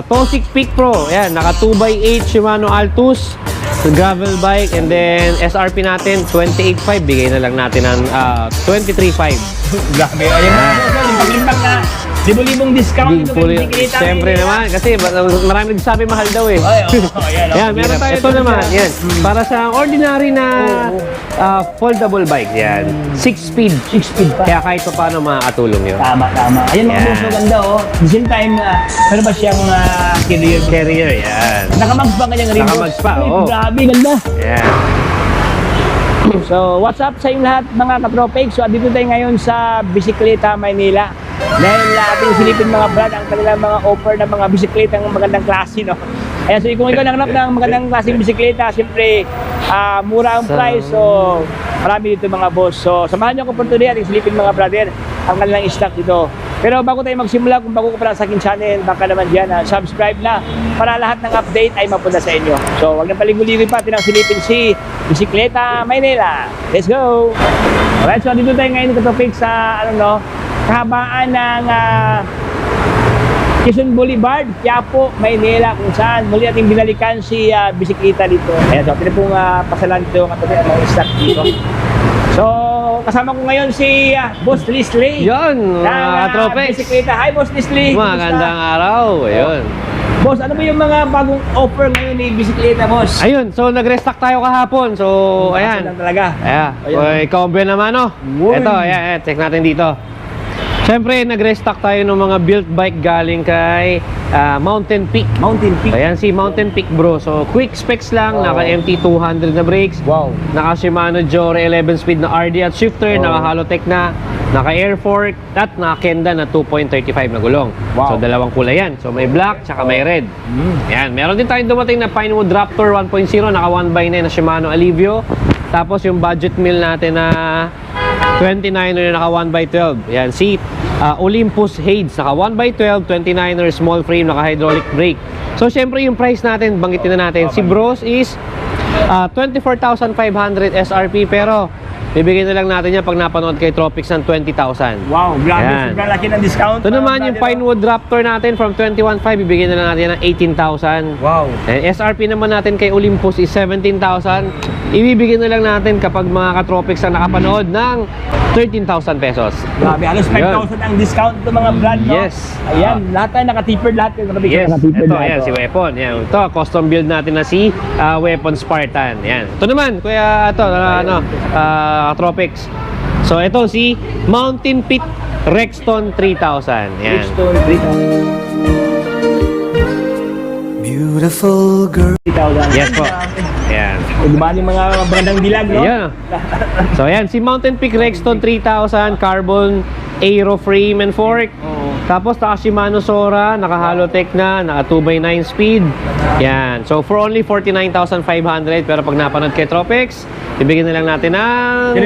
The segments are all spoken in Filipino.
Tosic Peak Pro. Yan, naka 2x8 Shimano Altus gravel bike, and then SRP natin 28.5, bigay na lang natin ng 23.5. Grabe, ayun na. Limbag na. Libo-libong discount. Siyempre naman, kasi marami nagsasabi mahal daw eh. Ayan, yan, meron tayo ito naman. Yan, para sa ordinary na foldable bike. Yan, 6-speed. 6-speed pa. Kaya kahit pa paano makakatulong yun. Tama. Ayan mga boss, maganda oh. At the same time, meron ba siyang carrier? Carrier, yan. Nakamags pa kanyang rin. Nakamags pa, oo. Grabe, ganda. Yan. So, what's up sa inyong lahat mga katropik? So, dito tayo ngayon sa Bisikleta, Maynila. Dahil ating silipin mga brad ang kanilang mga offer ng mga bisikleta ng magandang klase, no? Ayan, so kung ikaw nanganap ng magandang klaseng bisikleta, siyempre, mura ang price. So, marami dito mga boss. So, samahan niyo ako po today ating silipin mga brother ang kanilang stock dito. Pero bago tayo magsimula, kung bago ka pala sa akin channel, baka naman dyan, subscribe na para lahat ng update ay mapunta sa inyo. So, huwag na paliguligin pa, silipin si Bisikleta, Maynila. Let's go! Alright, so dito tayo ngayon katopik sa, kahabaan ng Quezon Boulevard, Quiapo, Maynila, kung saan muli natin binalikan si Bisikleta dito. Ayan, so, pinapong pasalan dito katopik ang mga stock dito. So, kasama ko ngayon si Boss Leslie. Yun, mga tropex. Bisikleta. Hi, Boss Leslie. Magandang araw. Ayun. Boss, ano ba yung mga bagong offer ngayon ni Bisikleta, Boss? Ayun, so nag-restock tayo kahapon. So, ayan. Lang talaga. Ayan. So, ikaw naman, no? Ito, ayan, check natin dito. Siyempre, nag-restock tayo ng mga built bike galing kay Mountain Peak. Mountain Peak. Ayan, si Mountain Peak, bro. So, quick specs lang. Naka MT200 na brakes. Wow. Naka Shimano Jore 11-speed na RD at shifter. Naka Halotech na. Naka Air Fork. At naka Kenda na 2.35 na gulong. Wow. So, dalawang kulay yan. So, may black, tsaka may red. Ayan, meron din tayong dumating na Pinewood Raptor 1.0. Naka 1x9 na Shimano Alivio. Tapos, yung budget meal natin na 29er naka 1x12. Yan, si Olympus Hades naka 1x12, 29er small frame, naka hydraulic brake. So syempre yung price natin, banggitin na natin. Si Bros is 24,500 SRP, pero bibigyan na lang natin yan pag napanood kay Tropics ng 20,000. Wow, grabe. Yan. Sobrang laki ng discount. Ito naman yung Pinewood Raptor natin from 21,500, bibigyan na lang natin ng 18,000. Wow. And SRP naman natin kay Olympus is 17,000. Ibibigyan na lang natin kapag mga katropics ang nakapanood ng 13,000 pesos. Grabe, halos 5,000 ang discount ito mga brand, no? Yes. Ayan, lahat tayo naka-tapered lahat. Yes, ito, ayan, si Weapon. Yan. Ito, custom build natin na si Weapon Spartan. Yan. Ito naman, kuya, ito, Tropics. So, ito si Mountain Peak Rexton 3000. Yan. Rexton 3000. Beautiful girl. 3,000. Yes po. Yan. Diba yung mga brandang dilag, no? Ayan. So, ayan, si Mountain Peak Rexton 3000, carbon aero frame and fork. Tapos, naka Shimano Sora, naka Halotech na, naka 2x9 speed. Yan. So, for only 49,500. Pero pag napanood kay Tropics, ibigyan na lang natin ng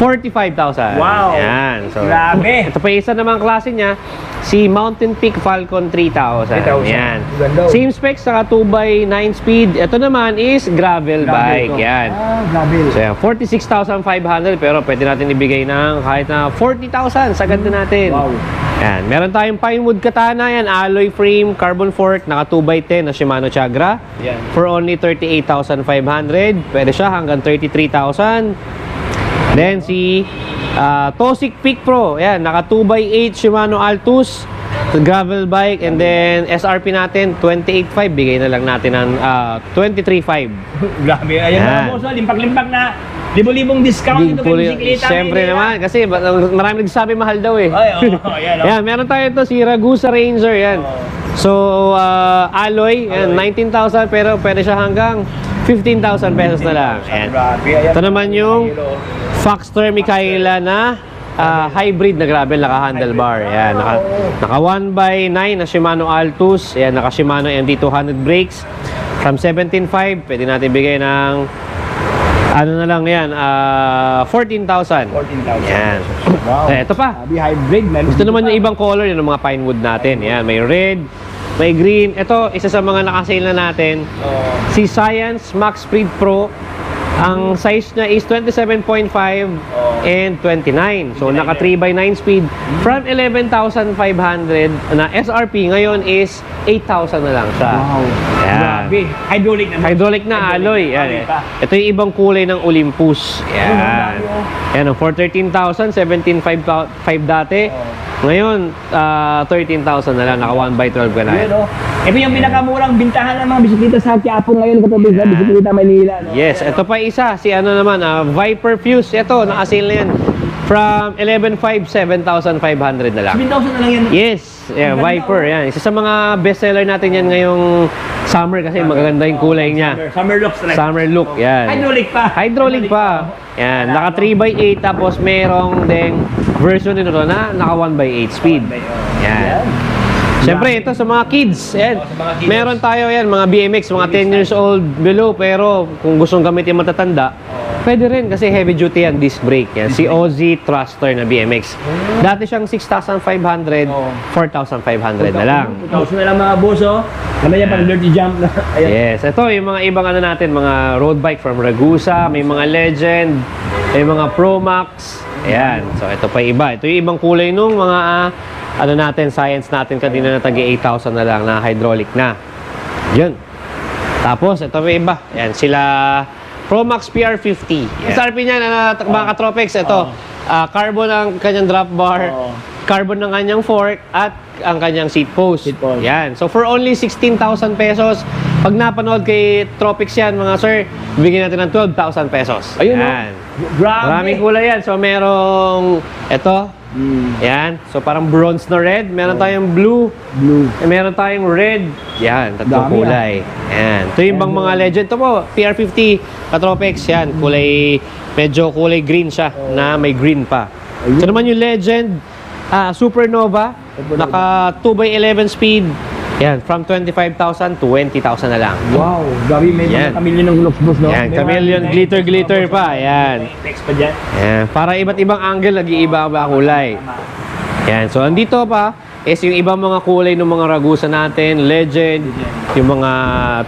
45,000. Wow. Yan. So, grabe. ito pa isa namang klase niya, si Mountain Peak Falcon 3000. 3,000. Yan. Ganda. Same specs, naka 2x9 speed. Ito naman is gravel bike. Ito. Yan. Gravel. So, yan, 46,500, pero pwede natin ibigay ng kahit na 40,000 sa ganda natin. Wow. Yan. Meron tayong Pinewood Katana, yan, alloy frame, carbon fork, naka 2x10 na Shimano Chagra. Yan. For only 38,500. Pwede siya hanggang 33,000. Then si Tosic Peak Pro, yan, naka 2x8 Shimano Altus gravel bike, and then SRP natin 28.5, bigay na lang natin ng 23.5. Grabe. Ayan mga boss, limpak-limpak na libo-libong discount ito kay Bisikleta. Siyempre naman, kasi marami nagsasabi mahal daw eh. Ay, ayan. Yan, meron tayo ito, si Ragusa Ranger, yan. So, alloy, yan, 19,000, pero pwede siya hanggang 15,000 pesos na lang. Yan. Ito naman yung Foxter Michaela na hybrid na gravel, naka handlebar. Yan, naka 1x9 na Shimano Altus. Yan, naka Shimano MT200 brakes. From 17.5, pwede natin bigay ng ano na lang yan, 14,000. 14,000. Yan. Wow. Ito pa. Sabi hybrid. Gusto naman yung ibang color, yun ang mga Pinewood natin. Yan, may red, may green. Ito, isa sa mga nakasale na natin. Si Science Max Speed Pro. Ang size niya is 27.5. and 29. So, naka 3x9 speed. From 11,500 na SRP, ngayon is 8,000 na lang siya. Wow. Yan. Grabe. Hydraulic na. Hydraulic na alloy. Yan. Alloy pa. Ito yung ibang kulay ng Olympus. Yan. Yan, for 13,000, 17,500 dati. Ngayon, 13,000 na lang. Naka 1x12 ka na. Yun, no? Ito yung pinakamurang bintahan ng mga bisikleta sa Quiapo ngayon katabi sa Bisikleta Manila. No? Yes, ito pa isa. Si ano naman, Viper Fuse. Ito, naka-sale na yan. From 11,500, 7,500 na lang. 7,000 na lang yan. Yes, yeah, Viper. Yan. Isa sa mga bestseller natin yan ngayong summer kasi magaganda yung kulay niya. Summer looks talaga. Summer look, yan. Hydraulic pa. Hydraulic pa. Yan, naka 3x8 tapos merong ding version nito na naka 1x8 speed. Yan. Siyempre, ito sa mga kids. Yan. Meron tayo yan, mga BMX, mga 10 years old below. Pero kung gustong gamitin matatanda, pwede rin kasi heavy duty yan, disc brake. Yan. Si OZ Thruster na BMX. Dati siyang 6,500, 4,500 na lang. 2,000 na lang mga boss, oh. Naman yan pang dirty jump na. Ayan. Yes, ito yung mga ibang ano natin, mga road bike from Ragusa, may mga Legend, may mga Pro Max. Ayan, so ito pa iba. Ito yung ibang kulay nung mga ano natin, science natin kanina na tagi 8,000 na lang na hydraulic na. Yun. Tapos, ito may iba. Ayan, sila Pro Max PR50. Yan. SRP niyan, mga katropex, ito, carbon ang kanyang drop bar, carbon ng kanyang fork, at ang kanyang seat post. Yan. So, for only 16,000 pesos, pag napanood kay Tropics yan, mga sir, bigyan natin ng 12,000 pesos. Ayun, yan. Grabe. Maraming kulay yan. So, merong, ito, yan. So, parang bronze na red. Meron tayong blue. Meron tayong red. Yan, tatlong Dami, kulay. Yan. Ito yung bang mga legend. Ito po, PR50 Katropex. Yan, kulay, medyo kulay green siya na may green pa. Ito naman yung legend, Supernova. Naka 2x11 speed. Yan, from 25,000 to 20,000 na lang. Wow, grabe, may Yan. mga chameleon ng looks, boss, no? Yan, chameleon, glitter pa. Yan. Text pa dyan. Yan, para iba't ibang angle, nag-iiba ba kulay. Yan, so andito pa is yung ibang mga kulay ng mga Ragusa natin, Legend, yung mga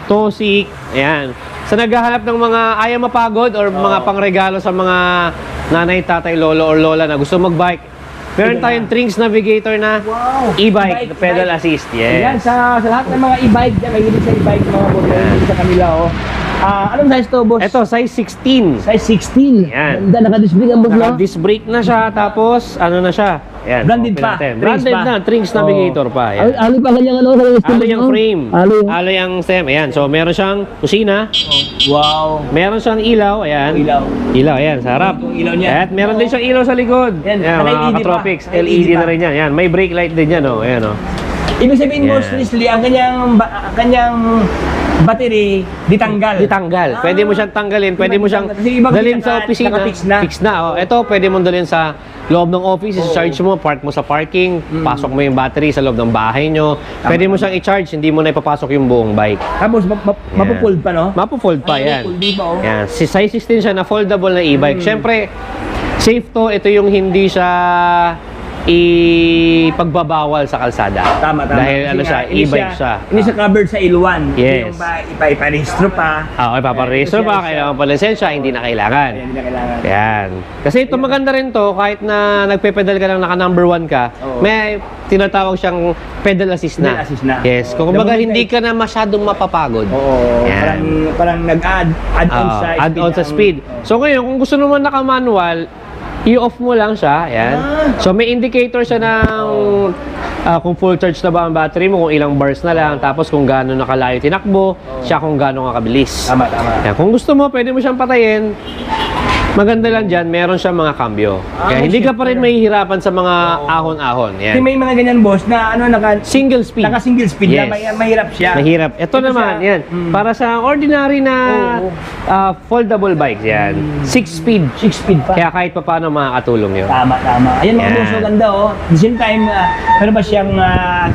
Tosik, ayan. Sa naghahanap ng mga ayaw mapagod or mga pangregalo sa mga nanay, tatay, lolo or lola na gusto mag-bike, meron tayong Trinx Navigator na Wow. e-bike, pedal assist. Ayan, Yes. sa lahat ng mga e-bike dyan, may hilig sa e-bike, mga boss, may sa kanila, oh. Anong size to, boss? Ito, size 16. Size 16. Yan. Ganda, naka-display ang boss, no? Naka-disc brake na siya, tapos ano na siya? Ayan, Branded open pa. natin. Trinx Branded pa. na, Trinx Navigator pa. Ayan. Aloy pa kanyang ano? Alo yung frame. Aloy. Alo yung stem. Ayan. So, meron siyang kusina. Wow. Meron siyang ilaw. Ayan. Ilaw. Ilaw. Ayan. Sa harap. Yung ilaw niya. At meron din siyang ilaw sa likod. Yan. Ayan. Mga LED pa. Katropics. LED LED pa. na rin yan. Ayan. May brake light din yan. Oh. Ayan. Oh. Ibig sabihin, Yan. boss Leslie, ang kanyang battery, ditanggal. Ditanggal. Pwede mo siyang tanggalin. Pwede mo siyang Kasi ibang dalhin naka- sa opisina. naka-fix na. Fix na. Oh. Ito, pwede mo dalhin sa loob ng office. I-charge mo. Park mo sa parking. Pasok mo yung battery sa loob ng bahay nyo. Pwede mo siyang i-charge. Hindi mo na ipapasok yung buong bike. Tapos, mapupuld pa, no? Mapo-fold pa yan. Mapupuld, di ba, oh? Yan. Si size 16 siya na foldable na e-bike. Siyempre, safe to. Ito yung hindi siya ipagbabawal sa kalsada. Tama. Dahil Kasi ano nga, siya, e-bike siya. Hindi siya covered sa L1. Yes. Yung ipa-registro pa. Okay, paparehistro pa. Kailangan pa lisensya. Hindi na kailangan. Ayan, hindi na kailangan. Yan. Kasi ito maganda rin to, kahit na nagpe-pedal ka lang, naka number 1 ka, Oo. may tinatawag siyang pedal assist na. Pedal assist na. Yes. Kung Oo. kumbaga hindi ka na masyadong mapapagod. Oo. Yan. Parang nag-add-on Oo, sa speed. add-on sa speed. So ngayon, kung gusto naman naka-manual, i-off mo lang siya. Yan. So may indicator siya ng kung full charge na ba ang battery mo, kung ilang bars na lang, tapos kung gaano nakalayo tinakbo, siya kung gaano kakabilis. Tama. Yan. Kung gusto mo, pwede mo siyang patayin. Maganda lang dyan, meron siyang mga cambio. Kaya hindi ka pa rin mahihirapan sa mga ahon-ahon. Kasi Yan. may mga ganyan, boss, na Single speed. naka-single speed Yes. na mahirap siya. Mahirap. Ito naman, siya. yan. Para sa ordinary na foldable bikes, yan. 6-speed. 6-speed pa. Kaya kahit pa paano makakatulong yun. Tama. Ayan, mga Yan. boss, ganda, oh. At the same time, meron pa siyang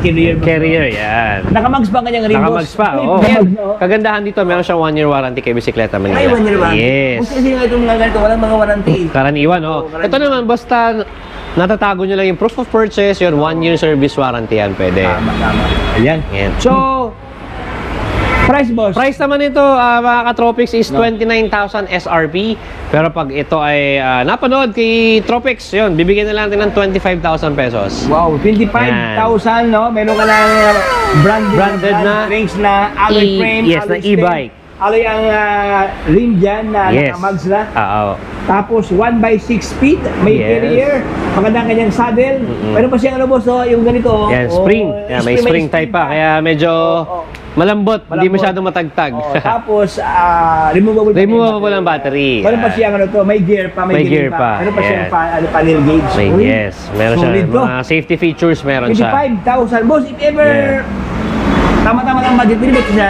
carrier. boss, Carrier, no? yan. Nakamags pa ang kanyang rim, boss. Nakamags pa, oo. Nakamags, oh. Kagandahan dito, meron siyang 1-year warranty kay Bisikleta Manila. Ay, 1 year ba? Yes. Kasi nga itong mga ganito, walang mga warranty. Karaniwan, oh. Oo, karaniwan. Ito naman, basta natatago nyo lang yung proof of purchase, yun, 1-year service warranty yan, pwede. Tama. Ayan. Yan. So, Price, boss? Price naman ito, mga ka-Tropics, is 29,000 SRP. Pero pag ito ay napanood kay Tropics, yun, bibigyan na lang natin ng 25,000 pesos. Wow, 25,000, no? Meron ka lang branded na na range na alloy frame, yes, na alloy stem, e-bike. alloy ang rim dyan na Yes. naka-mags na. Oo. Tapos 1x6 speed, may Yes. carrier, magandang kanyang saddle. Meron pa siyang ano, boss, oh, yung ganito. Yan, oh, spring. Yan, may spring type pa. Kaya medyo Oh, oh. malambot, hindi Malambot. masyadong matagtag. Oh, tapos removable Removable ang battery. Meron pa siyang ano to, may gear pa, May gear pa. Meron pa siyang Yes. panel gauge. May, Uy, yes, meron siya. solid to. Mga safety features meron siya. 25,000. Boss, if ever tama-tama lang budget, pwede ba ito sa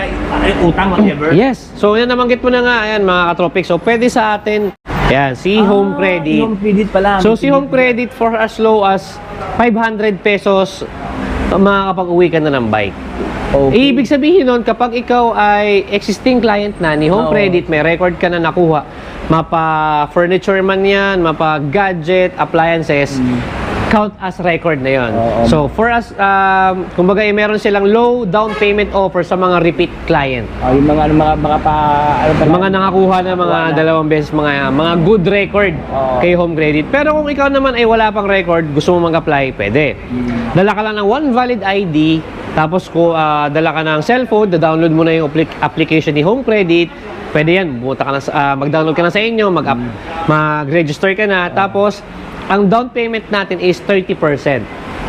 utang, whatever? Yes. So, yan nabanggit mo na nga, ayan, mga ka-Tropics. So, pwede sa atin, yan, si Home Credit. Home credit pala. So, si Home Credit for as low as 500 pesos, makakapag-uwi ka na ng bike. Okay. Ibig sabihin nun, kapag ikaw ay existing client na ni Home Oo. Credit, may record ka na nakuha, mapa-furniture man yan, mapa-gadget, appliances, count as record na yon. Oo. So, for us, kumbaga, meron silang low down payment offer sa mga repeat client. Yung mga pa, ano pala? Mga nakakuha na mga Nakakuha na. dalawang beses, mga good record Oo. kay Home Credit. Pero kung ikaw naman ay wala pang record, gusto mo mag-apply, pwede. Dala ka lang ng one valid ID, tapos dala ka ng cellphone, download mo na yung application ni Home Credit. Pwede yan, mag-download ka na sa inyo, mag-register ka na, tapos ang down payment natin is 30%.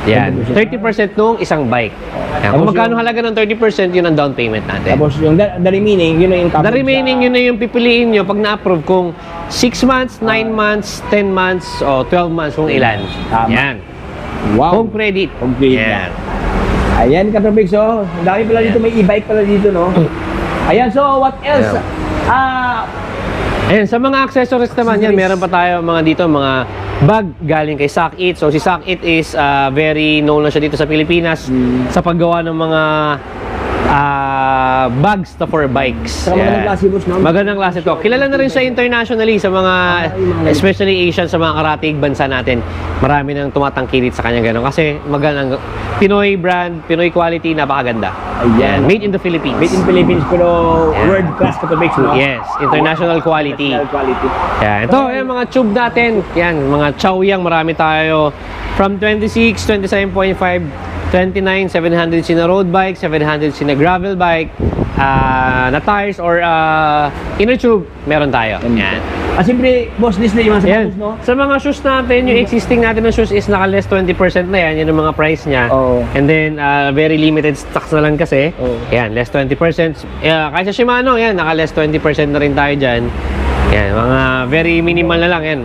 Yan, 30% nung isang bike. Yan, kung Tapos magkano yung- halaga ng 30%, yun ang down payment natin. Tapos yung the remaining, yun na yung The coverage remaining, yun na yung pipiliin nyo pag na-approve kung 6 months, 9 months, 10 months, o 12 months kung ilan. Tama. Yan. Wow. Home Credit. Home credit Yan. Ayan, Katrobix, oh. Ang dami pala dito, may e-bike pala dito, no? Ayan, so what else? Ayan, sa mga accessories naman yan, meron pa tayo mga dito, mga bag galing kay Sock It. So si Sock It is very known na siya dito sa Pilipinas sa paggawa ng mga bags na for bikes. Saka magandang Yan. klase, boss, no? Magandang klase to. Kilala na rin siya internationally sa mga, especially Asian, sa mga karatig bansa natin. Marami nang tumatangkilit sa kanya gano'n. Kasi magandang Pinoy brand, Pinoy quality, napakaganda. Ayan. Made in the Philippines. Made in Philippines, pero Yan. world class Katrobix, no? Yes, international quality. International quality. Yan. Ito, yung mga tube natin. Yan, mga Chaoyang, marami tayo. From 26, 27.5, 29, 700 na road bike, 700 na gravel bike, na tires or inner tube, meron tayo. Yan. Siyempre, boss, list na yung mga Yan. sapatos, no? Sa mga shoes natin, yung existing natin na shoes is naka-less 20% na yan. Yan ang mga price niya. Oo. And then, very limited stocks na lang kasi. Oo. Yan, less 20%. Kahit sa Shimano, yan, naka-less 20% na rin tayo dyan. Yan, mga very minimal na lang yan.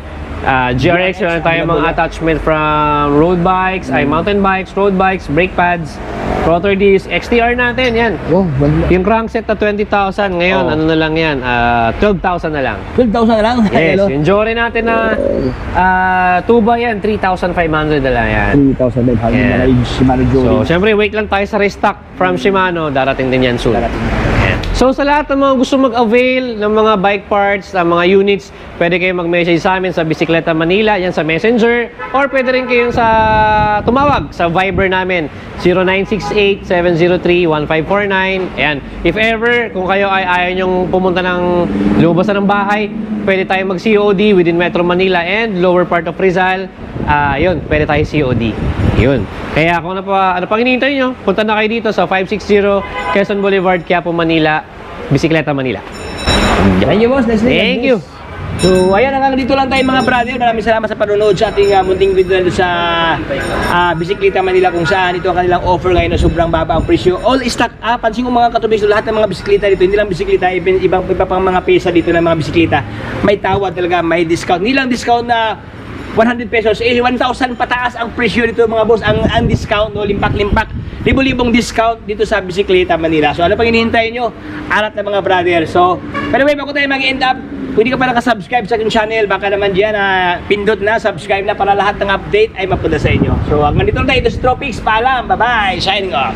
GRX, meron tayo mga attachment from road bikes, ay mountain bikes, road bikes, brake pads, rotor disc, XTR natin, yan. Wow, ganda. Yung crankset na 20,000, ngayon, Oo. ano na lang yan, 12,000 na lang. 12,000 na lang. Yes, Hello. yung Jory natin na tuba yan, 3,500 na lang yan. 3,500 Yeah. na yung Shimano So, Jory. syempre, wait lang tayo sa restock from Shimano, darating din yan soon. Darating. Yan. So, sa lahat ng mga gusto mag-avail ng mga bike parts, ng mga units, pwede kayo mag-message sa amin sa Bisikleta Manila, yan sa Messenger, or pwede rin kayong tumawag sa Viber namin, 0968-703-1549. Ayan. If ever, kung kayo ay ayaw nyong pumunta ng lubasan ng bahay, pwede tayo mag-COD within Metro Manila and lower part of Rizal. Yun, pwede tayo COD. Yun. Kaya kung ano pang hinihintay nyo, punta na kayo dito sa 560 Quezon Boulevard, Quiapo, Manila, Bisikleta Manila. Thank you, boss. Leslie. Thank you. So, ayan, hanggang dito lang tayo mga brother. Maraming salamat sa panonood sa ating munting video nandun sa Bisikleta Manila, kung saan ito ang kanilang offer ngayon na sobrang baba ang presyo. All stock. Pansin ko mga katubis, lahat ng mga bisikleta dito, hindi lang bisikleta, iba pang mga pesa dito ng mga bisikleta. May tawad talaga, may discount. Hindi lang discount na 100 pesos, 1,000 pataas ang presyo dito mga boss. Ang discount, no, limpak-limpak. Libo-libong discount dito sa Bisikleta Manila. So ano pang hinihintay nyo? Arat na mga brother. So, pero bago tayo mag-end up, kung hindi ka pa nakasubscribe sa aking channel, baka naman dyan pindot na, subscribe na para lahat ng update ay mapunta sa inyo. So hanggang dito lang tayo. Ito si Tropics. Paalam. Bye-bye. Shining off.